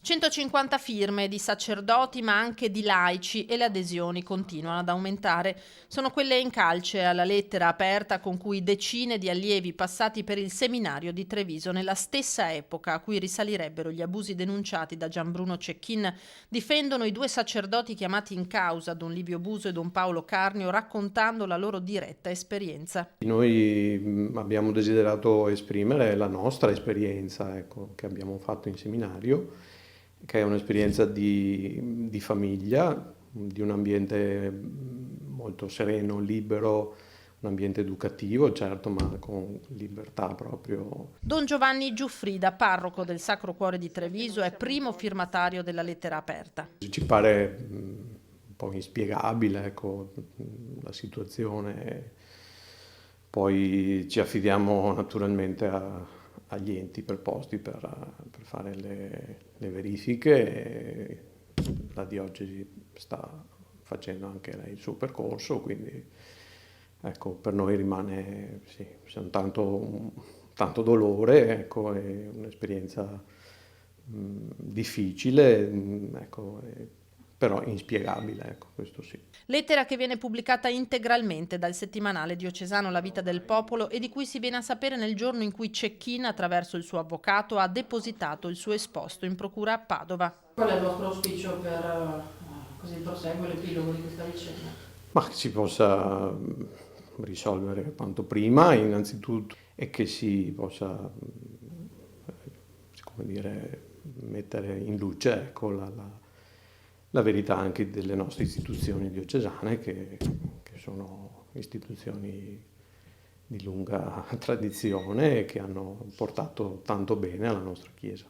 150 firme di sacerdoti ma anche di laici e le adesioni continuano ad aumentare. Sono quelle in calce alla lettera aperta con cui decine di allievi passati per il seminario di Treviso nella stessa epoca a cui risalirebbero gli abusi denunciati da Gianbruno Cecchin difendono i due sacerdoti chiamati in causa, Don Livio Buso e Don Paolo Carnio, raccontando la loro diretta esperienza. Noi abbiamo desiderato esprimere la nostra esperienza, ecco, che abbiamo fatto in seminario, che è un'esperienza di famiglia, di un ambiente molto sereno, libero, un ambiente educativo, certo, ma con libertà proprio. Don Giovanni Giuffrida, parroco del Sacro Cuore di Treviso, è primo firmatario della lettera aperta. Ci pare un po' inspiegabile, ecco, la situazione. Poi ci affidiamo naturalmente agli enti preposti per fare le verifiche. E la diocesi sta facendo anche lei il suo percorso, quindi ecco, per noi rimane sì, tanto dolore, ecco, è un'esperienza difficile, ecco, però inspiegabile, ecco, questo sì. Lettera che viene pubblicata integralmente dal settimanale diocesano La Vita del Popolo e di cui si viene a sapere nel giorno in cui Cecchin, attraverso il suo avvocato, ha depositato il suo esposto in procura a Padova. Qual è il vostro auspicio per così prosegue l'epilogo di questa vicenda? Ma che si possa risolvere quanto prima, innanzitutto, e che si possa, come dire, mettere in luce, ecco, la verità anche delle nostre istituzioni diocesane, che sono istituzioni di lunga tradizione e che hanno portato tanto bene alla nostra Chiesa.